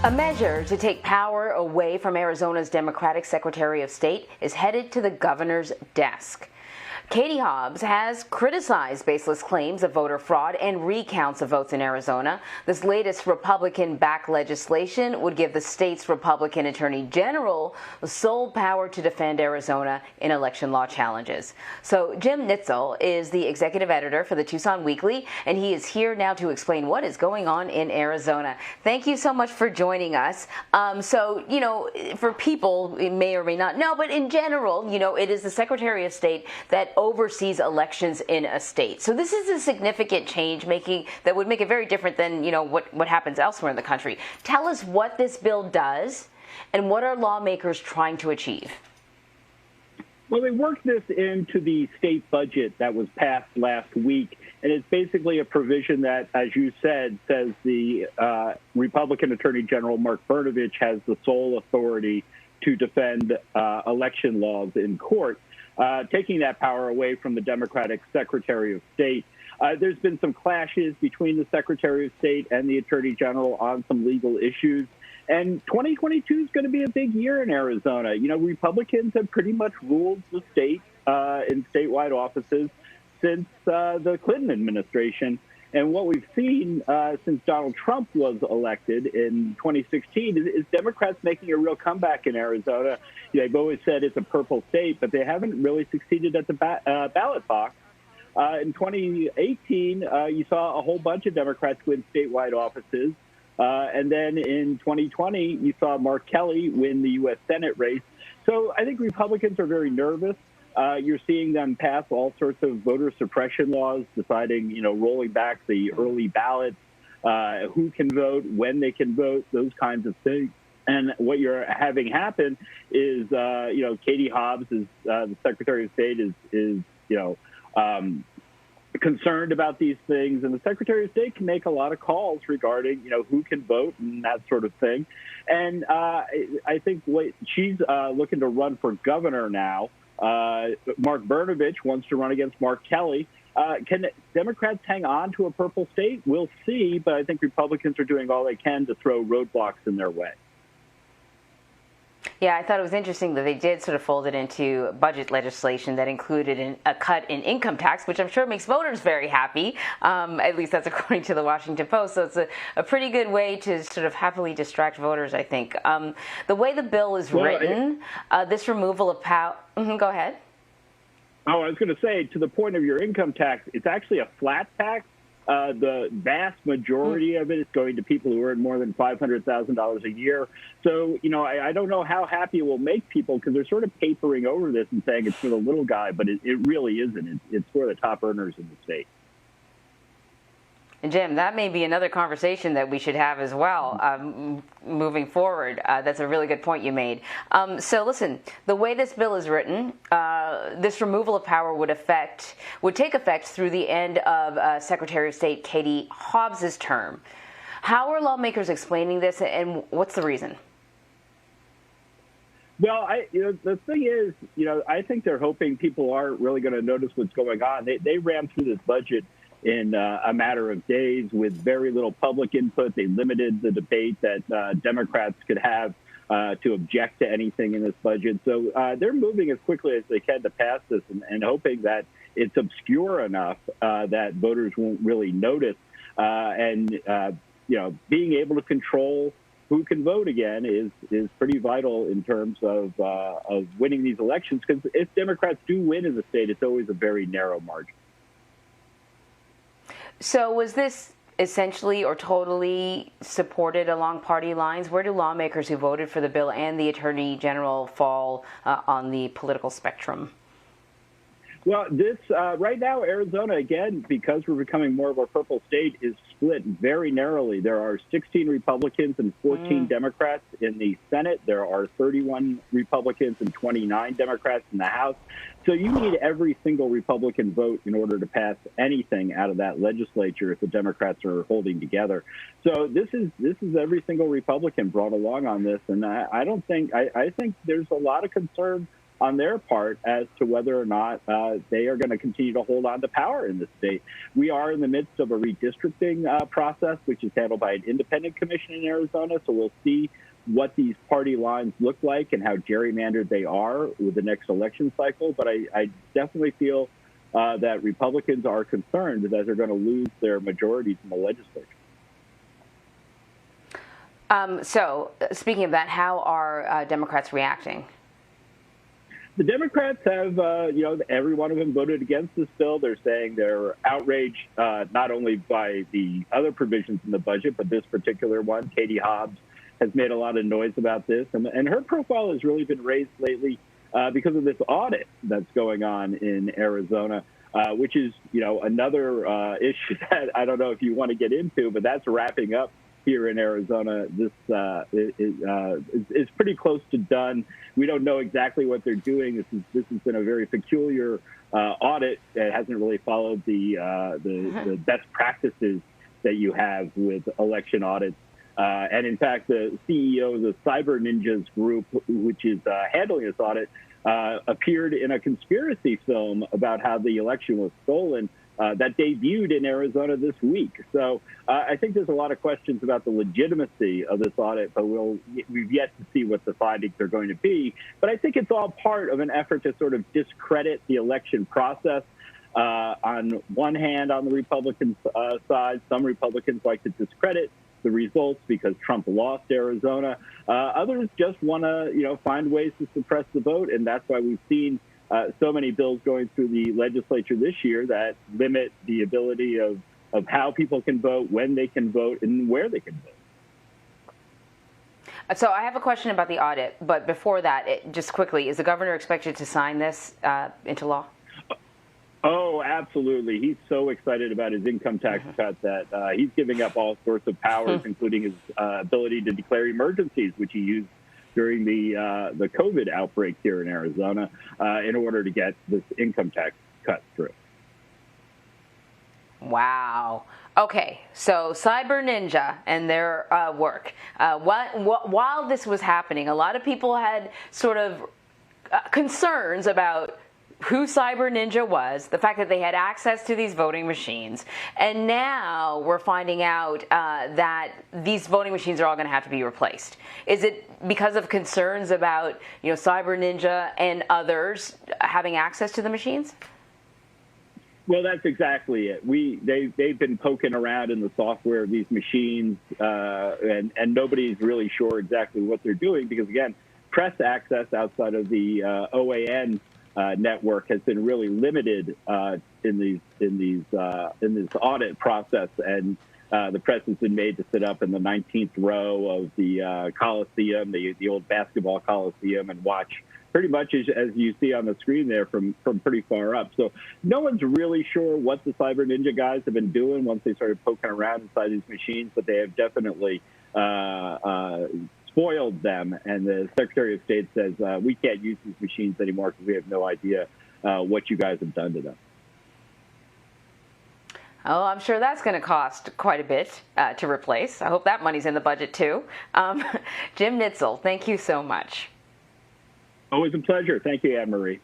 A measure to take power away from Arizona's Democratic Secretary of State is headed to the governor's desk. Katie Hobbs has criticized baseless claims of voter fraud and recounts of votes in Arizona. This latest Republican-backed legislation would give the state's Republican Attorney General the sole power to defend Arizona in election law challenges. So Jim Nintzel is the executive editor for the Tucson Weekly, and he is here now to explain what is going on in Arizona. Thank you so much for joining us. For people, it may or may not know, but in general, it is the Secretary of State that oversees elections in a state. So this is a significant change that would make it very different than, what happens elsewhere in the country. Tell us what this bill does and what are lawmakers trying to achieve? Well, they worked this into the state budget that was passed last week, and it's basically a provision that, as you said, says the Republican Attorney General Mark Brnovich has the sole authority to defend election laws in court, taking that power away from the Democratic Secretary of State. There's been some clashes between the Secretary of State and the Attorney General on some legal issues. And 2022 is going to be a big year in Arizona. Republicans have pretty much ruled the state in statewide offices since the Clinton administration. And what we've seen since Donald Trump was elected in 2016 is Democrats making a real comeback in Arizona. They've always said it's a purple state, but they haven't really succeeded at the ballot box. In 2018, you saw a whole bunch of Democrats win statewide offices. And then in 2020, you saw Mark Kelly win the U.S. Senate race. So I think Republicans are very nervous. You're seeing them pass all sorts of voter suppression laws, deciding, rolling back the early ballots, who can vote, when they can vote, those kinds of things. And what you're having happen is, Katie Hobbs, is the Secretary of State, is concerned about these things, and the Secretary of State can make a lot of calls regarding, who can vote and that sort of thing. And I think she's looking to run for governor now. Mark Brnovich wants to run against Mark Kelly. Can Democrats hang on to a purple state? We'll see, but I think Republicans are doing all they can to throw roadblocks in their way. Yeah, I thought it was interesting that they did sort of fold it into budget legislation that included a cut in income tax, which I'm sure makes voters very happy. At least that's according to the Washington Post. So it's a pretty good way to sort of happily distract voters, I think. The way the bill is written, this removal of power... go ahead. Oh, I was going to say, to the point of your income tax, it's actually a flat tax. The vast majority of it is going to people who earn more than $500,000 a year. So, I don't know how happy it will make people because they're sort of papering over this and saying it's for the little guy, but it really isn't. It's for the top earners in the state. And Jim, that may be another conversation that we should have as well moving forward. That's a really good point you made. So listen, the way this bill is written, this removal of power would take effect through the end of Secretary of State Katie Hobbs' term. How are lawmakers explaining this, and what's the reason? Well, the thing is, I think they're hoping people aren't really going to notice what's going on. They rammed through this budget in a matter of days with very little public input. They limited the debate that Democrats could have to object to anything in this budget. So they're moving as quickly as they can to pass this and hoping that it's obscure enough that voters won't really notice. Being able to control who can vote again is pretty vital in terms of winning these elections, because if Democrats do win in the state, it's always a very narrow margin. So was this essentially or totally supported along party lines? Where do lawmakers who voted for the bill and the Attorney General fall on the political spectrum? Well, this right now, Arizona, again, because we're becoming more of a purple state, is split very narrowly. There are 16 Republicans and 14 Democrats in the Senate. There are 31 Republicans and 29 Democrats in the House. So you need every single Republican vote in order to pass anything out of that legislature if the Democrats are holding together. So this is every single Republican brought along on this, and I think there's a lot of concern on their part as to whether or not they are going to continue to hold on to power in the state. We are in the midst of a redistricting process, which is handled by an independent commission in Arizona, so we'll see what these party lines look like and how gerrymandered they are with the next election cycle. But I definitely feel that Republicans are concerned that they're going to lose their majorities in the legislature. So, speaking of that, how are Democrats reacting? The Democrats have, every one of them voted against this bill. They're saying they're outraged not only by the other provisions in the budget, but this particular one. Katie Hobbs has made a lot of noise about this, and her profile has really been raised lately because of this audit that's going on in Arizona, which is, another issue that I don't know if you want to get into, but that's wrapping up here in Arizona. This is pretty close to done. We don't know exactly what they're doing. This has been a very peculiar audit that hasn't really followed the best practices that you have with election audits. And in fact, the CEO of the Cyber Ninjas group, which is handling this audit, appeared in a conspiracy film about how the election was stolen that debuted in Arizona this week. So I think there's a lot of questions about the legitimacy of this audit, but we've yet to see what the findings are going to be. But I think it's all part of an effort to sort of discredit the election process. On one hand, on the Republican side, some Republicans like to discredit the results because Trump lost Arizona. Others just want to, find ways to suppress the vote, and that's why we've seen so many bills going through the legislature this year that limit the ability of how people can vote, when they can vote, and where they can vote. So I have a question about the audit, but before that, just quickly, is the governor expected to sign this into law? Oh, absolutely. He's so excited about his income tax cut that he's giving up all sorts of powers, including his ability to declare emergencies, which he used during the COVID outbreak here in Arizona in order to get this income tax cut through. Wow. Okay, so Cyber Ninja and their work. While this was happening, a lot of people had sort of concerns about who Cyber Ninja was, the fact that they had access to these voting machines, and now we're finding out that these voting machines are all going to have to be replaced. Is it because of concerns about, Cyber Ninja and others having access to the machines? Well, that's exactly it. They've been poking around in the software of these machines, and nobody's really sure exactly what they're doing because, again, press access outside of the OAN network has been really limited in this audit process, and the press has been made to sit up in the 19th row of the Coliseum, the old basketball Coliseum, and watch pretty much as you see on the screen there from pretty far up. So no one's really sure what the Cyber Ninja guys have been doing once they started poking around inside these machines, but they have definitely spoiled them, and the Secretary of State says we can't use these machines anymore because we have no idea what you guys have done to them. Oh, I'm sure that's going to cost quite a bit to replace. I hope that money's in the budget too. Jim Nintzel, thank you so much. Always a pleasure. Thank you, Anne Marie.